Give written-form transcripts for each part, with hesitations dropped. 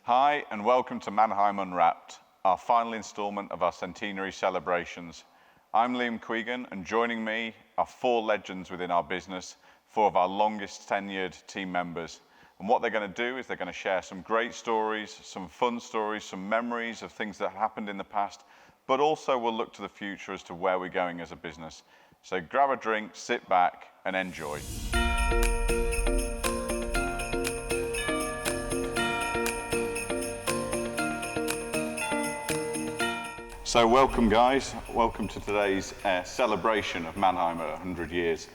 Hi, and welcome to Mannheim Unwrapped, our final instalment of our centenary celebrations. I'm Liam Quegan, and joining me are four legends within our business, four of our longest tenured team members. And what they're going to do is they're going to share some great stories, some fun stories, some memories of things that happened in the past, but also we'll look to the future as to where we're going as a business. So grab a drink, sit back, and enjoy. So welcome guys, welcome to today's celebration of Mannheim at 100 years.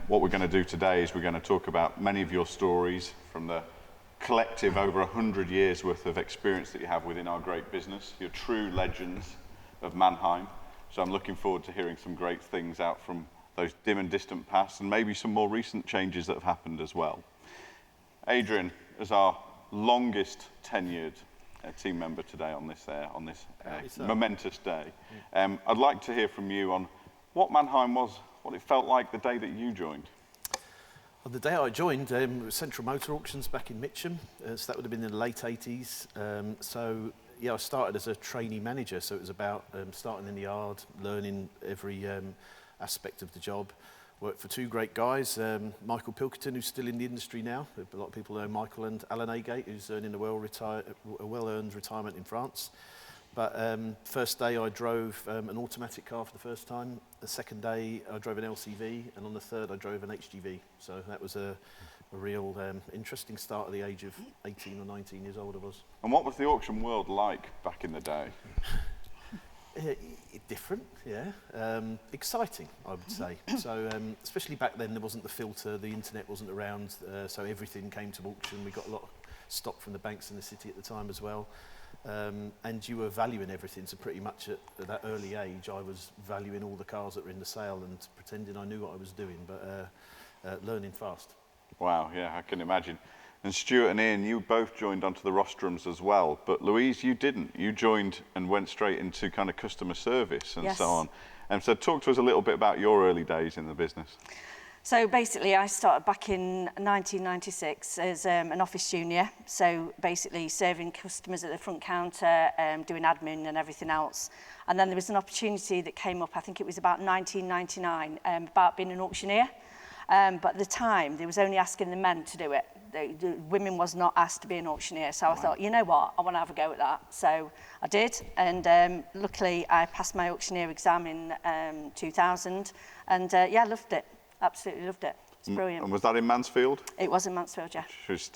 What we're going to do today is we're going to talk about many of your stories from the collective over 100 years worth of experience that you have within our great business. You're true legends of Mannheim. So I'm looking forward to hearing some great things out from those dim and distant past and maybe some more recent changes that have happened as well. Adrian, as our longest tenured team member today on this momentous day. I'd like to hear from you on what Mannheim was, what it felt like the day that you joined. Well, the day I joined, it was Central Motor Auctions back in Mitcham, so that would have been in the late 80s. I started as a trainee manager, so it was about starting in the yard, learning every aspect of the job. Worked for two great guys, Michael Pilkerton, who's still in the industry now. A lot of people know Michael, and Alan Agate, who's earning a well-earned retirement in France. But first day I drove an automatic car for the first time. The second day I drove an LCV, and on the third I drove an HGV. So that was a real interesting start at the age of 18 or 19 years old I was. And what was the auction world like back in the day? Different, yeah. Exciting, I would say. So, especially back then, there wasn't the filter, the internet wasn't around, so everything came to auction. We got a lot of stock from the banks in the city at the time as well. And you were valuing everything, so pretty much at that early age, I was valuing all the cars that were in the sale and pretending I knew what I was doing, but learning fast. Wow, yeah, I can imagine. And Stuart and Ian, you both joined onto the rostrums as well, but Louise, you didn't. You joined and went straight into kind of customer service and so on. And so talk to us a little bit about your early days in the business. So basically I started back in 1996 as an office junior, so basically serving customers at the front counter, doing admin and everything else. And then there was an opportunity that came up, I think it was about 1999, about being an auctioneer. But at the time, they was only asking the men to do it. The women was not asked to be an auctioneer. So I thought, you know what, I want to have a go at that. So I did, and luckily I passed my auctioneer exam in 2000. And yeah, loved it, absolutely loved it. It's brilliant. And was that in Mansfield? It was in Mansfield, yeah.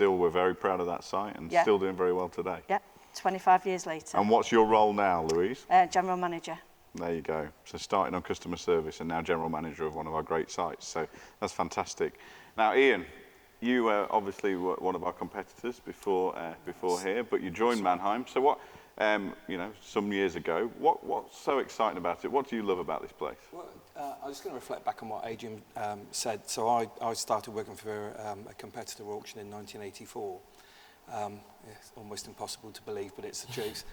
We're very proud of that site and still doing very well today. Yeah, 25 years later. And what's your role now, Louise? General manager. There you go. So starting on customer service and now general manager of one of our great sites. So that's fantastic. Now, Ian, you obviously were one of our competitors before here, but you joined Mannheim. So what, some years ago, what's so exciting about it? What do you love about this place? Well, I was going to reflect back on what Adrian said. So I started working for a competitor auction in 1984. It's almost impossible to believe, but it's the truth.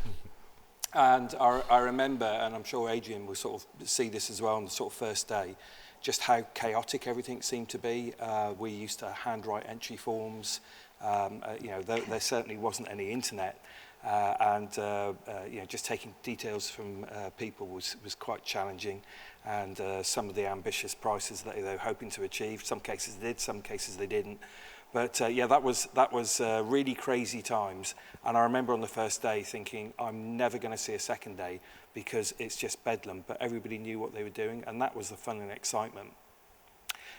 And I remember, and I'm sure Adrian will sort of see this as well on the sort of first day, just how chaotic everything seemed to be. We used to handwrite entry forms. There certainly wasn't any internet. Just taking details from people was quite challenging. And some of the ambitious prices that they were hoping to achieve, some cases they did, some cases they didn't. But that was really crazy times. And I remember on the first day thinking, I'm never going to see a second day because it's just bedlam. But everybody knew what they were doing, and that was the fun and excitement.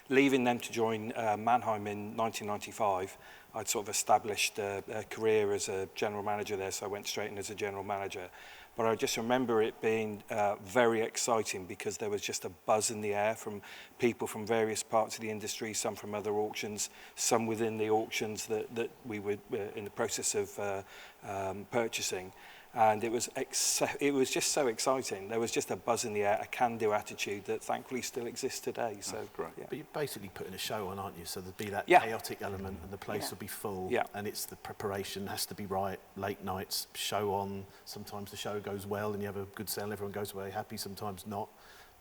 Leaving them to join Mannheim in 1995, I'd sort of established a career as a general manager there, so I went straight in as a general manager. But I just remember it being very exciting because there was just a buzz in the air from people from various parts of the industry, some from other auctions, some within the auctions that we were in the process of purchasing. And it was just so exciting. There was just a buzz in the air, a can-do attitude that thankfully still exists today. So that's great. Yeah. But you're basically putting a show on, aren't you? So there'd be that chaotic element, and the place will be full. And it's the preparation has to be right. Late nights, show on. Sometimes the show goes well, and you have a good sale. Everyone goes away happy. Sometimes not.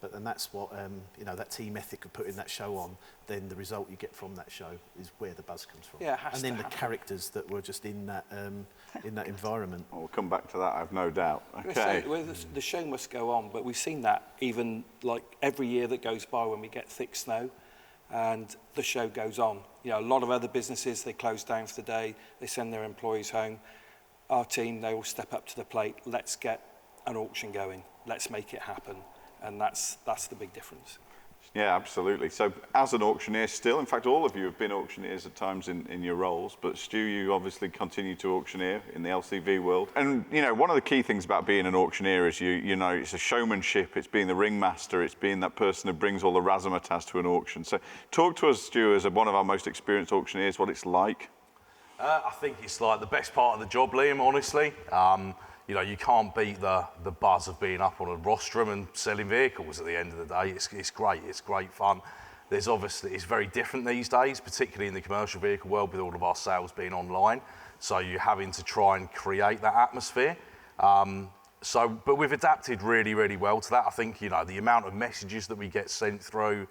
But then that's what, you know, that team ethic of putting that show on, then the result you get from that show is where the buzz comes from. Yeah, it has and then to the happen. characters that were just in that environment. We'll come back to that, I've no doubt. So, Okay. well, the show must go on, but we've seen that even like every year that goes by when we get thick snow and the show goes on. You know, a lot of other businesses, they close down for the day, they send their employees home. Our team, they all step up to the plate, let's get an auction going, let's make it happen. And that's the big difference. Yeah, absolutely. So as an auctioneer still, in fact, all of you have been auctioneers at times in your roles, but Stu, you obviously continue to auctioneer in the LCV world. And, you know, one of the key things about being an auctioneer is, you know, it's a showmanship, it's being the ringmaster, it's being that person who brings all the razzmatazz to an auction. So talk to us, Stu, as one of our most experienced auctioneers, what it's like. I think it's like the best part of the job, Liam, honestly. You know, you can't beat the buzz of being up on a rostrum and selling vehicles at the end of the day. It's great fun. There's obviously, it's very different these days, particularly in the commercial vehicle world with all of our sales being online. So you're having to try and create that atmosphere. But we've adapted really, really well to that. I think, you know, the amount of messages that we get sent through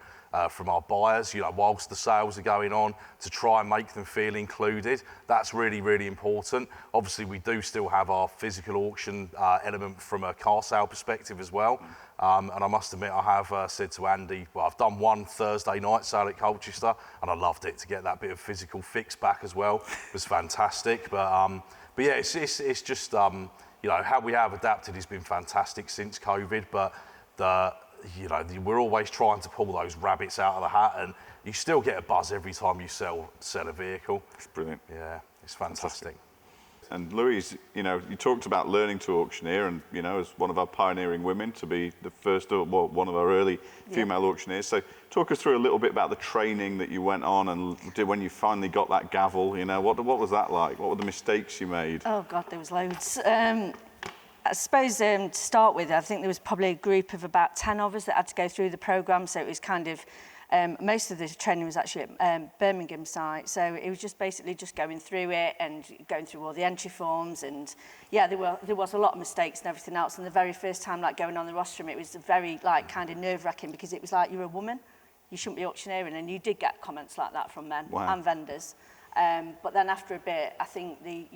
from our buyers, you know, whilst the sales are going on, to try and make them feel included, that's really, really important. Obviously, we do still have our physical auction element from a car sale perspective as well. And I must admit, I have said to Andy, well, I've done one Thursday night sale at Colchester, and I loved it. To get that bit of physical fix back as well was fantastic. But yeah, it's just, you know, how we have adapted has been fantastic since COVID, but you know, we're always trying to pull those rabbits out of the hat, and you still get a buzz every time you sell a vehicle. It's brilliant. Yeah, it's fantastic. And Louise, you know, you talked about learning to auctioneer, and, you know, as one of our pioneering women to be the first, well, one of our early female auctioneers. So talk us through a little bit about the training that you went on and did when you finally got that gavel. You know, what was that like? What were the mistakes you made? Oh God, there was loads. I suppose to start with, I think there was probably a group of about 10 of us that had to go through the programme. So it was kind of, most of the training was actually at Birmingham site. So it was just basically just going through it and going through all the entry forms. And yeah, there was a lot of mistakes and everything else. And the very first time, like going on the rostrum, it was very like kind of nerve-wracking, because it was like, you're a woman, you shouldn't be auctioneering. And you did get comments like that from men and vendors. But then after a bit, I think the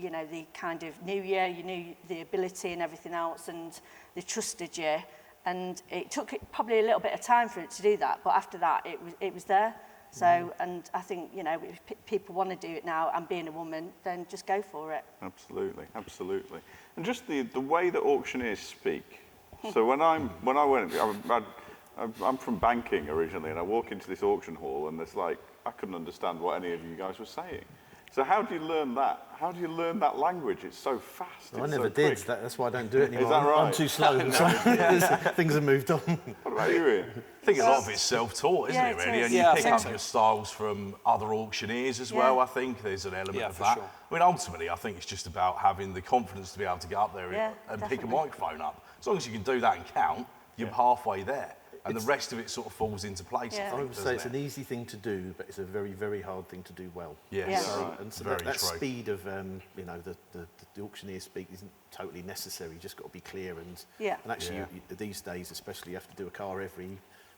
kind of knew you knew the ability and everything else, and they trusted you. And it took probably a little bit of time for it to do that, but after that, it was there. So, and I think, you know, if people want to do it now, and being a woman, then just go for it. Absolutely, absolutely. And just the way that auctioneers speak. So I'm from banking originally, and I walk into this auction hall, and it's like, I couldn't understand what any of you guys were saying. So how do you learn that? How do you learn that language? It's so fast. I never did. That's why I don't do it anymore. Is that right? I'm too slow. Things have moved on. What about you, Ian? I think a lot of it's self-taught, isn't it, really? Is. And you Yeah, pick I think up so. your styles from other auctioneers as well. I think there's an element of for that. sure. I mean, ultimately, I think it's just about having the confidence to be able to get up there and pick a definitely. microphone up. As long as you can do that and count, you're halfway there. And the rest of it sort of falls into place, I Yeah. I think, would say doesn't it's it? an easy thing to do, but it's a very, very hard thing to do well. Yes. Yeah. So, and so Very that true. speed of, you know, the auctioneer speak isn't totally necessary. You just got to be clear. And actually, these days, especially, you have to do a car a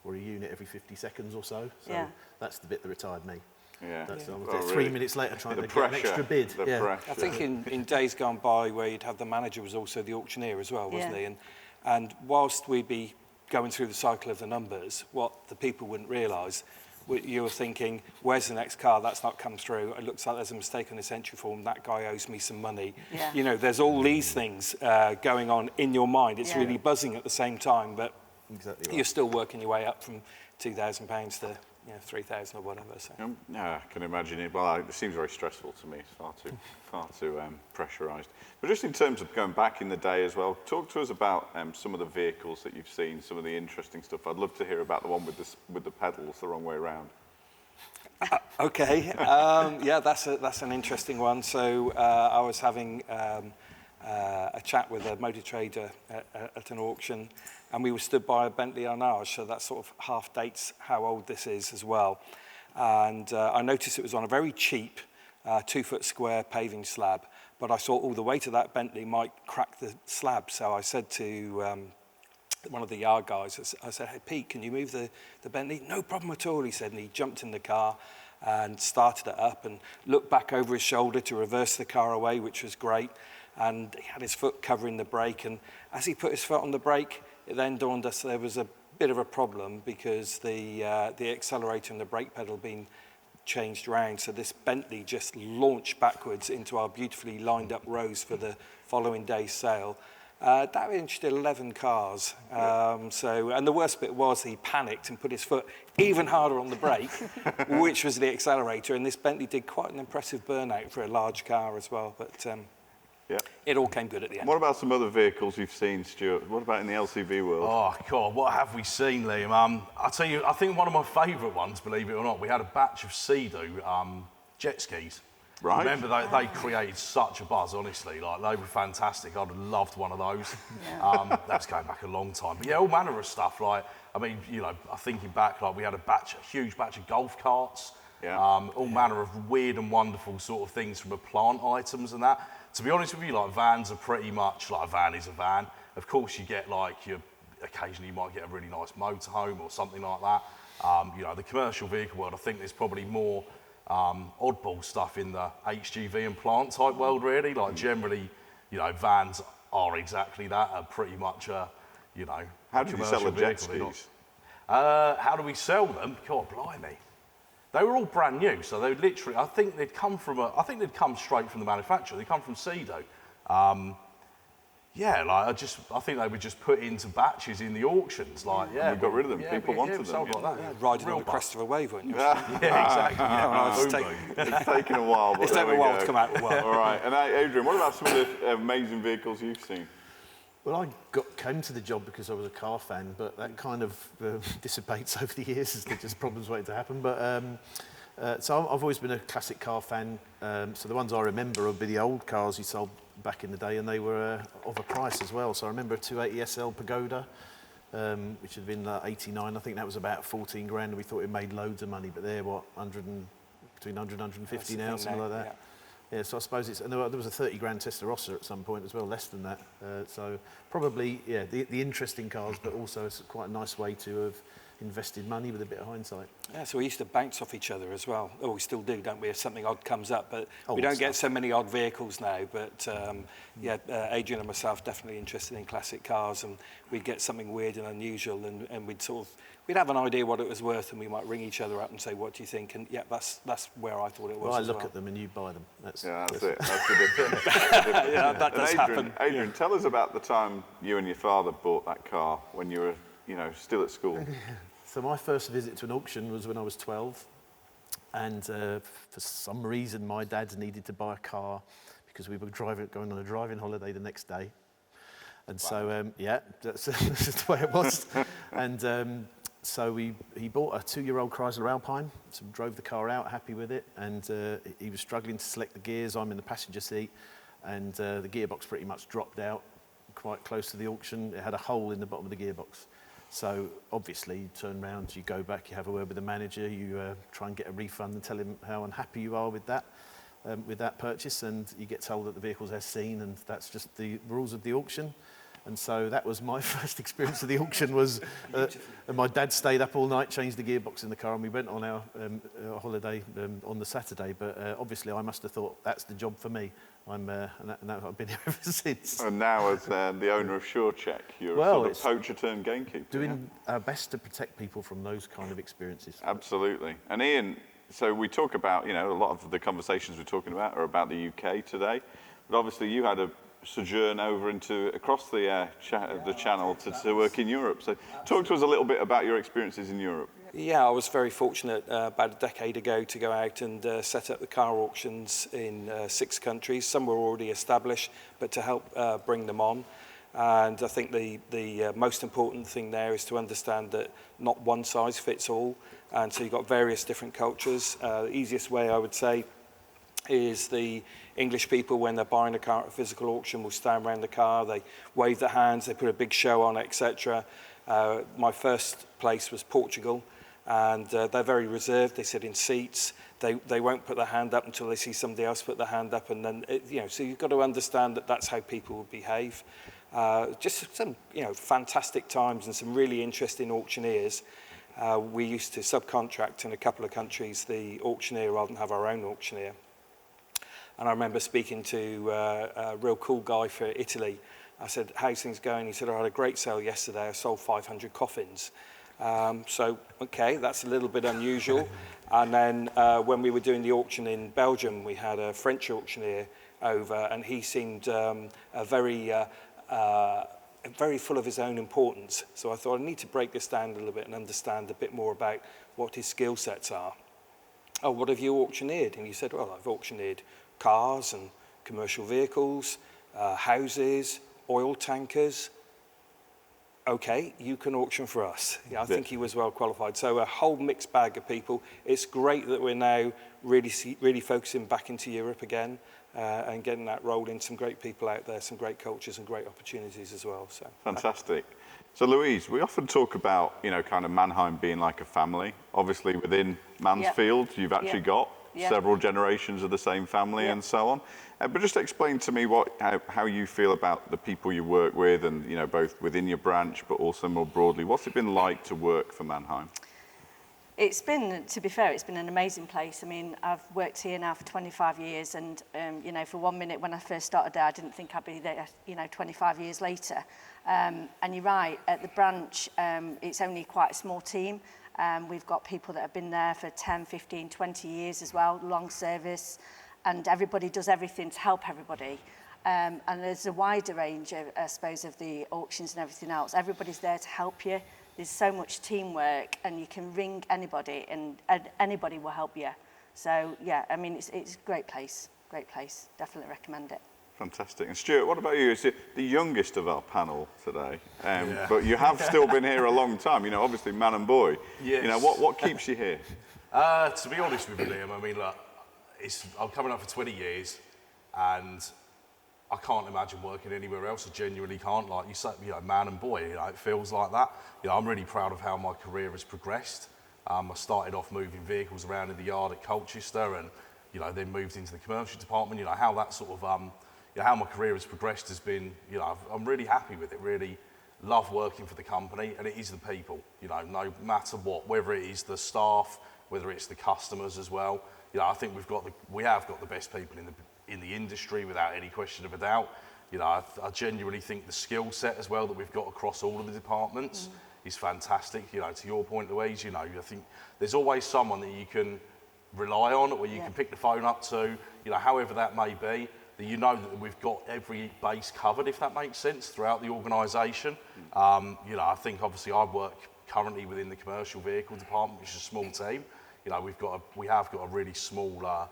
unit every 50 seconds or so. So that's the bit that retired me. Yeah. That's Oh, there 3 really? minutes later trying The to pressure, get an extra bid. the pressure. I think in days gone by where you'd have the manager was also the auctioneer as well, wasn't he? And whilst we'd be going through the cycle of the numbers, what the people wouldn't realise, you were thinking, where's the next car? That's not come through. It looks like there's a mistake on this entry form. That guy owes me some money. Yeah. You know, there's all these things going on in your mind. It's really buzzing at the same time, but Exactly right. you're still working your way up from £2,000 to 3,000 or whatever. So. Yeah, I can imagine it. Well, it seems very stressful to me. It's far too pressurised. But just in terms of going back in the day as well, talk to us about some of the vehicles that you've seen, some of the interesting stuff. I'd love to hear about the one with the pedals the wrong way around. Okay, yeah, that's an interesting one. So I was having a chat with a motor trader at an auction, and we were stood by a Bentley Arnage, so that sort of half dates how old this is as well. And I noticed it was on a very cheap 2-foot square paving slab, but I thought all the weight of that Bentley might crack the slab. So I said to one of the yard guys. I said, hey, Pete, can you move the Bentley? No problem at all, he said. And he jumped in the car and started it up and looked back over his shoulder to reverse the car away, which was great. And he had his foot covering the brake. And as he put his foot on the brake, it then dawned us there was a bit of a problem because the accelerator and the brake pedal had been changed round. So this Bentley just launched backwards into our beautifully lined up rows for the following day's sale. Damaged 11 cars. And the worst bit was he panicked and put his foot even harder on the brake, which was the accelerator. And this Bentley did quite an impressive burnout for a large car as well. But it all came good at the end. What about some other vehicles you've seen, Stuart? What about in the LCV world? Oh, God, what have we seen, Liam? I'll tell you, I think one of my favourite ones, believe it or not, we had a batch of Sea-Doo jet skis. Right. Remember, they created such a buzz, honestly. Like, they were fantastic. I'd have loved one of those. That's going back a long time. But yeah, all manner of stuff. Like, I mean, you know, thinking back, like, we had a huge batch of golf carts. All manner of weird and wonderful sort of things from the plant items and that. To be honest with you, like, vans are pretty much, like, a van is a van. Of course, you get, like, occasionally you might get a really nice motorhome or something like that. You know, the commercial vehicle world, I think there's probably more oddball stuff in the HGV and plant type world, really. Like, generally, you know, vans are exactly that, are pretty much you know, how do you sell the jet skis? How do we sell them? God, blimey. They were all brand new, so they literally, I think they'd come straight from the manufacturer. They come from Sea-Doo. Yeah, like, I think they were just put into batches in the auctions. Like, we got rid of them. People wanted them. Sold like that. Riding on the crest of a wave, weren't you? Yeah, exactly. It's taken a while. It's taken a while to come out well. All right, and Adrian, what about some of the amazing vehicles you've seen? Well, I came to the job because I was a car fan, but that kind of dissipates over the years as there's just problems waiting to happen. But so I've always been a classic car fan. So the ones I remember would be the old cars you sold back in the day, and they were of a price as well. So I remember a 280 SL Pagoda, which had been 89. I think that was about 14 grand, and we thought it made loads of money. But they're between 100 and 150 now, something like that. Yeah, so I suppose it's, and there was a 30 grand Testarossa at some point as well, less than that. So probably, yeah, the interesting cars, but also it's quite a nice way to have invested money with a bit of hindsight. Yeah, so we used to bounce off each other as well. Oh, we still do, don't we, if something odd comes up. But we don't get so many odd vehicles now. But Adrian and myself definitely interested in classic cars, and we'd get something weird and unusual, and we'd have an idea what it was worth, and we might ring each other up and say, what do you think? And yeah, that's where I thought it was. Well, I look at them and you buy them. That's it. That's the difference. Yeah, that does happen. Adrian, tell us about the time you and your father bought that car when you were, still at school. So my first visit to an auction was when I was 12, and for some reason my dad needed to buy a car because we were going on a driving holiday the next day. And so, that's just the way it was. And so he bought a 2-year-old Chrysler Alpine, so drove the car out, happy with it, and he was struggling to select the gears. I'm in the passenger seat, and the gearbox pretty much dropped out quite close to the auction. It had a hole in the bottom of the gearbox. So obviously you turn around, you go back, you have a word with the manager, you try and get a refund and tell him how unhappy you are with that purchase, and you get told that the vehicle's as seen, and that's just the rules of the auction. And so that was my first experience of the auction. And my dad stayed up all night, changed the gearbox in the car, and we went on our holiday on the Saturday. But obviously I must have thought that's the job for me. And I've been here ever since. And now as the owner of SureCheck, you're a sort of poacher turned gamekeeper. Doing our best to protect people from those kind of experiences. Absolutely. And Ian, so we talk about, a lot of the conversations we're talking about are about the UK today. But obviously you had a sojourn over across the channel to work in Europe. So talk to us a little bit about your experiences in Europe. Yeah, I was very fortunate about a decade ago to go out and set up the car auctions in 6 countries. Some were already established, but to help bring them on. And I think the most important thing there is to understand that not one size fits all. And so you've got various different cultures. The easiest way, I would say, is the English people, when they're buying a car at a physical auction, will stand around the car, they wave their hands, they put a big show on, etc. My first place was Portugal, and they're very reserved. They sit in seats. They won't put their hand up until they see somebody else put their hand up, and then so you've got to understand that that's how people will behave. Just some, fantastic times and some really interesting auctioneers. We used to subcontract in a couple of countries the auctioneer rather than have our own auctioneer. And I remember speaking to a real cool guy for Italy. I said, how's things going? He said, I had a great sale yesterday. I sold 500 coffins. So, okay, that's a little bit unusual. And then when we were doing the auction in Belgium, we had a French auctioneer over, and he seemed very full of his own importance. So I thought I need to break this down a little bit and understand a bit more about what his skill sets are. Oh, what have you auctioneered? And he said, well, I've auctioneered cars and commercial vehicles, houses, oil tankers. Okay, you can auction for us. Yeah, I think he was well qualified. So a whole mixed bag of people. It's great that we're now really focusing back into Europe again and getting that rolling. Some great people out there, some great cultures and great opportunities as well. So fantastic. So Louise, we often talk about, kind of Mannheim being like a family. Obviously within Mansfield, you've actually got several generations of the same family and so on. But just explain to me how you feel about the people you work with and, both within your branch, but also more broadly. What's it been like to work for Mannheim? It's been, to be fair, it's been an amazing place. I mean, I've worked here now for 25 years and, for 1 minute when I first started there, I didn't think I'd be there, 25 years later. And you're right, at the branch, it's only quite a small team. We've got people that have been there for 10, 15, 20 years as well, long service, and everybody does everything to help everybody. And there's a wider range, I suppose, of the auctions and everything else. Everybody's there to help you. There's so much teamwork, and you can ring anybody, and anybody will help you. So, yeah, I mean, it's a great place, Definitely recommend it. Fantastic. And Stuart, what about you? You're the youngest of our panel today, but you have still been here a long time. Obviously man and boy. Yes. What keeps you here? To be honest with you, Liam, I mean, look, I'm coming up for 20 years, and I can't imagine working anywhere else. I genuinely can't. Like you say, man and boy, it feels like that. I'm really proud of how my career has progressed. I started off moving vehicles around in the yard at Colchester, and then moved into the commercial department. How that sort of how my career has progressed has been, I'm really happy with it. Really love working for the company, and it is the people. No matter what, whether it is the staff, whether it's the customers as well. I think we have got the best people in the industry without any question of a doubt. I genuinely think the skill set as well that we've got across all of the departments is fantastic. To your point, Louise, I think there's always someone that you can rely on, or you can pick the phone up to, however that may be, that that we've got every base covered, if that makes sense, throughout the organisation. I think obviously I work currently within the commercial vehicle department, which is a small team. We have got a really small,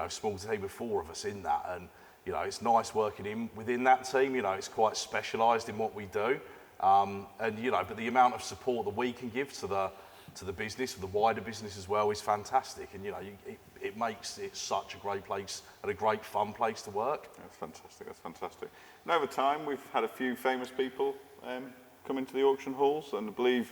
small team of 4 of us in that, and it's nice working within that team. It's quite specialised in what we do, but the amount of support that we can give to the business, the wider business as well, is fantastic, and it makes it such a great place and a great fun place to work. That's fantastic. And over time, we've had a few famous people come into the auction halls, and I believe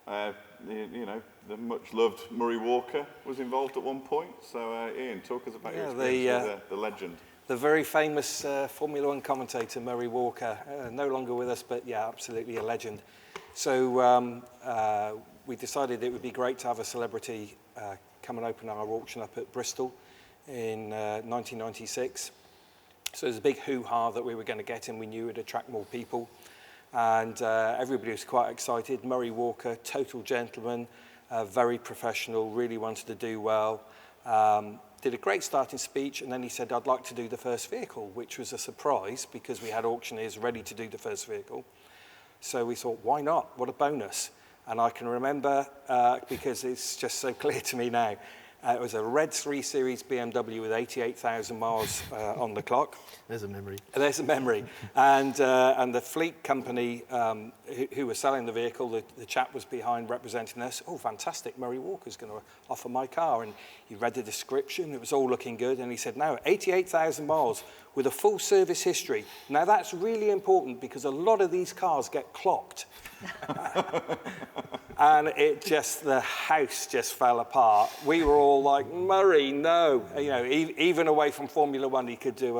the much-loved Murray Walker was involved at one point. So, Ian, talk us about your experience with the legend. The very famous Formula One commentator, Murray Walker, no longer with us, but yeah, absolutely a legend. So we decided it would be great to have a celebrity come and open our auction up at Bristol in 1996. So there's a big hoo-ha that we were going to get him. We knew it would attract more people. And everybody was quite excited. Murray Walker, total gentleman, very professional, really wanted to do well. Did a great starting speech, and then he said, I'd like to do the first vehicle, which was a surprise because we had auctioneers ready to do the first vehicle. So we thought, why not? What a bonus. And I can remember, because it's just so clear to me now, it was a red 3 Series BMW with 88,000 miles on the clock. There's a memory. There's a memory. And the fleet company who was selling the vehicle, the chap was behind representing us. Oh, fantastic, Murray Walker's going to offer my car. And he read the description. It was all looking good. And he said, no, 88,000 miles with a full service history. Now, that's really important because a lot of these cars get clocked. And the house just fell apart. We were all like, Murray, no. Even away from Formula One, he could do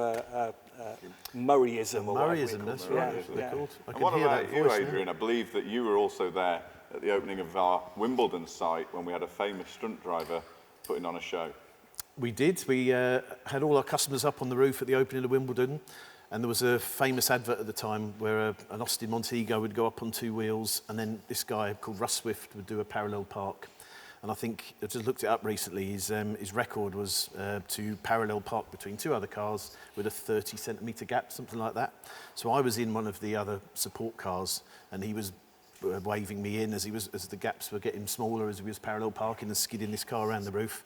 Murrayism or whatever we Murrayism, call that's them. right. Yeah, They're yeah. called. I And can what hear about that you, voice now. Adrian? I believe that you were also there at the opening of our Wimbledon site when we had a famous stunt driver putting on a show. We did. We had all our customers up on the roof at the opening of Wimbledon, and there was a famous advert at the time where an Austin Montego would go up on 2 wheels, and then this guy called Russ Swift would do a parallel park. And I think I just looked it up recently. His record was to parallel park between 2 other cars with a 30-centimetre gap, something like that. So I was in one of the other support cars, and he was waving me in as the gaps were getting smaller as he was parallel parking and skidding this car around the roof.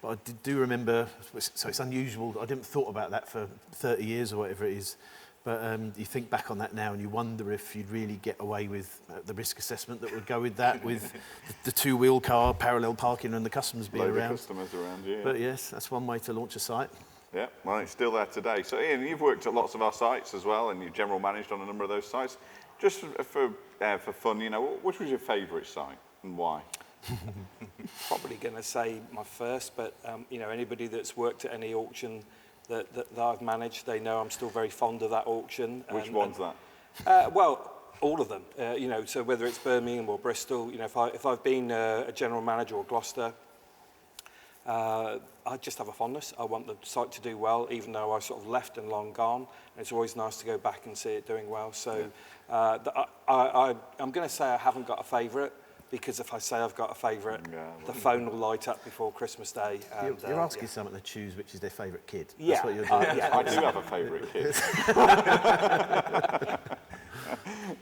But I do remember, so it's unusual. I didn't thought about that for 30 years or whatever it is. But you think back on that now and you wonder if you'd really get away with the risk assessment that would go with that, with the 2-wheel car parallel parking and the customers being Load of around. customers around, yeah. But yes, that's one way to launch a site. Yeah, well, it's still there today. So, Ian, you've worked at lots of our sites as well, and you've general managed on a number of those sites. Just for fun, you know, which was your favourite site and why? Probably going to say my first, but you know, anybody that's worked at any auction that I've managed, they know I'm still very fond of that auction. Which one's that? Well, all of them. You know, so whether it's Birmingham or Bristol, you know, if I've been a general manager or Gloucester, I just have a fondness. I want the site to do well, even though I sort of left and long gone. And it's always nice to go back and see it doing well. So I'm going to say I haven't got a favourite, because if I say I've got a favourite, the phone will light up before Christmas Day. And, You're asking someone to choose which is their favourite kid. Yeah, That's what you're doing. yeah. I do have a favourite kid.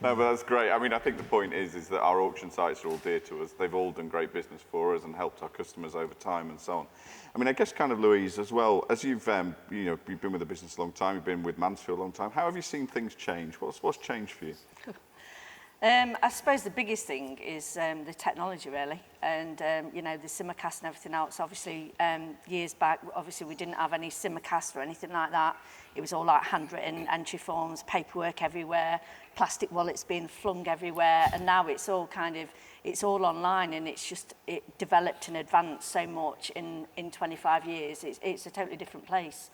No, but that's great. I mean, I think the point is that our auction sites are all dear to us. They've all done great business for us and helped our customers over time and so on. I mean, I guess kind of Louise as well, as you've you've been with the business a long time, you've been with Mansfield a long time. How have you seen things change? What's changed for you? I suppose the biggest thing is the technology, really, and you know, the simulcast and everything else. Obviously, years back, obviously we didn't have any simulcast or anything like that. It was all like handwritten entry forms, paperwork everywhere, plastic wallets being flung everywhere, and now it's all it's all online, and it developed and advanced so much in 25 years. It's a totally different place.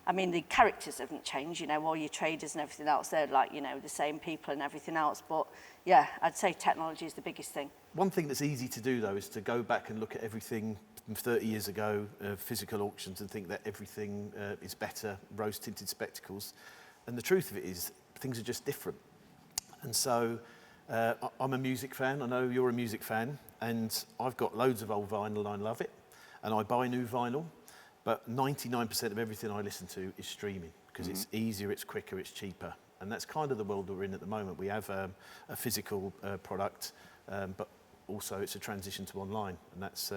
I mean, the characters haven't changed, you know, all your traders and everything else, they're like, you know, the same people and everything else. But yeah, I'd say technology is the biggest thing. One thing that's easy to do, though, is to go back and look at everything from 30 years ago, physical auctions, and think that everything is better, rose-tinted spectacles. And the truth of it is, things are just different. And so I'm a music fan. I know you're a music fan. And I've got loads of old vinyl, and I love it. And I buy new vinyl. But 99% of everything I listen to is streaming, because it's easier, it's quicker, it's cheaper. And that's kind of the world that we're in at the moment. We have a physical product, but also it's a transition to online. And that's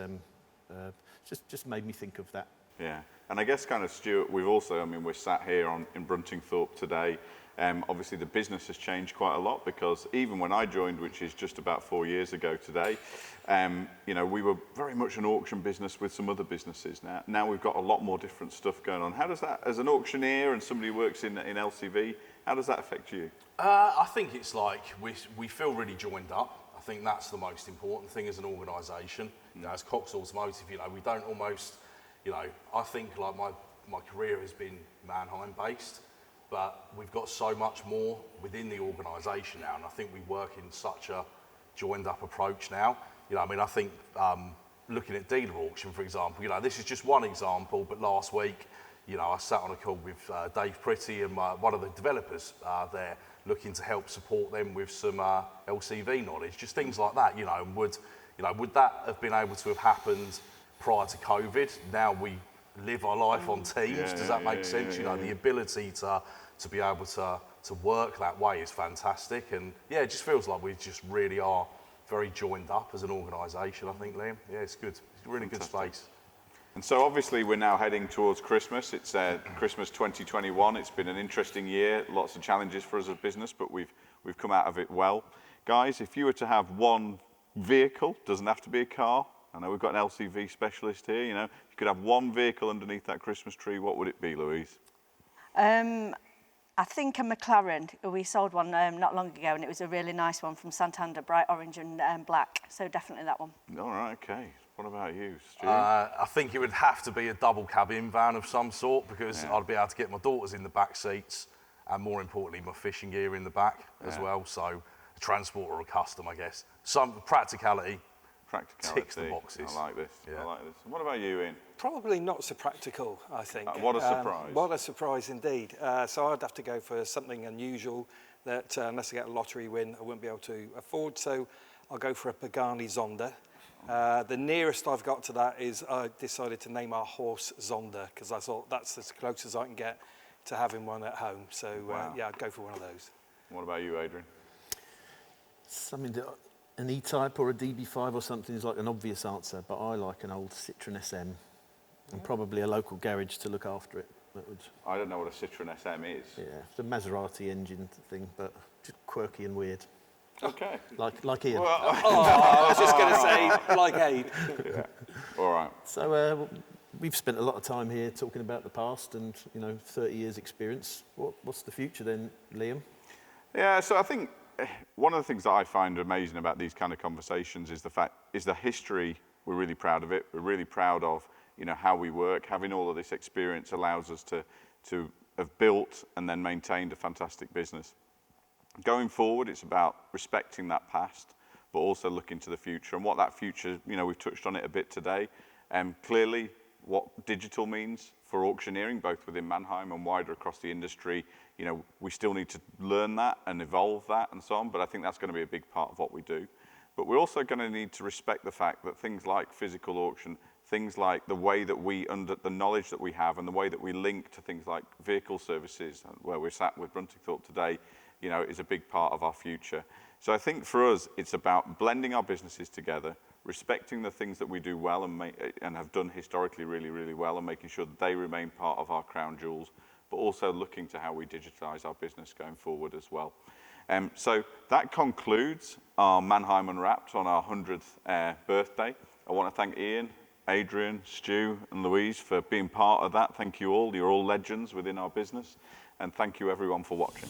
just made me think of that. Yeah, and I guess kind of Stuart, we're sat here in Bruntingthorpe today. Obviously the business has changed quite a lot, because even when I joined, which is just about 4 years ago today, you know, we were very much an auction business with some other businesses. Now we've got a lot more different stuff going on. How does that, as an auctioneer and somebody who works in LCV, how does that affect you? I think it's like we feel really joined up. I think that's the most important thing as an organisation. You know, as Cox Automotive, you know, we don't almost, you know, I think like my career has been Mannheim based, but we've got so much more within the organisation now, and I think we work in such a joined up approach now. You know, I mean, I think looking at dealer auction, for example, you know, this is just one example, but last week, you know, I sat on a call with Dave Pretty and one of the developers there, looking to help support them with some LCV knowledge, just things like that, you know, and would that have been able to have happened prior to COVID? Now we live our life on Teams. Does that make sense? You know, the ability to be able to work that way is fantastic, and yeah, it just feels like we just really are very joined up as an organisation, I think, Liam. Yeah, it's good. It's a really good space. And so obviously we're now heading towards Christmas. It's Christmas 2021. It's been an interesting year, lots of challenges for us as a business, but we've come out of it well. Guys, if you were to have one vehicle, doesn't have to be a car. I know we've got an LCV specialist here, you know. If you could have one vehicle underneath that Christmas tree, what would it be, Louise? I think a McLaren. We sold one not long ago, and it was a really nice one from Santander, bright orange and black. So definitely that one. All right, okay. What about you, Stuart? I think it would have to be a double cabin van of some sort, because I'd be able to get my daughters in the back seats and more importantly, my fishing gear in the back as well. So a transport or a custom, I guess. Some practicality ticks the boxes. I like this. Yeah. I like this. What about you, Ian? Probably not so practical, I think. What a surprise. What a surprise indeed. So I'd have to go for something unusual that, unless I get a lottery win, I wouldn't be able to afford. So I'll go for a Pagani Zonda. The nearest I've got to that is I decided to name our horse Zonda because I thought that's as close as I can get to having one at home. So yeah, I'd go for one of those. What about you, Adrian? Something that an E-Type or a DB5 or something is like an obvious answer, but I like an old Citroen SM and probably a local garage to look after it. That would, I don't know what a Citroen SM is. yeah, it's a Maserati engine thing, but just quirky and weird. Okay. Like Ian. Well, I was just going to say, like Aid. yeah. All right. So we've spent a lot of time here talking about the past and, 30 years experience. What's the future then, Liam? Yeah, so I think one of the things that I find amazing about these kind of conversations is the history. We're really proud of it. We're really proud of, how we work. Having all of this experience allows us to have built and then maintained a fantastic business. Going forward, it's about respecting that past, but also looking to the future. And what that future, we've touched on it a bit today. Clearly, what digital means for auctioneering, both within Mannheim and wider across the industry, we still need to learn that and evolve that and so on, but I think that's going to be a big part of what we do. But we're also going to need to respect the fact that things like physical auction, things like the way that the knowledge that we have and the way that we link to things like vehicle services, where we're sat with Bruntingthorpe today, is a big part of our future. So I think for us, it's about blending our businesses together, respecting the things that we do well and have done historically really, really well, and making sure that they remain part of our crown jewels, but also looking to how we digitalize our business going forward as well. So that concludes our Mannheim Unwrapped on our 100th birthday. I want to thank Ian, Adrian, Stu, and Louise for being part of that. Thank you all. You're all legends within our business. And thank you everyone for watching.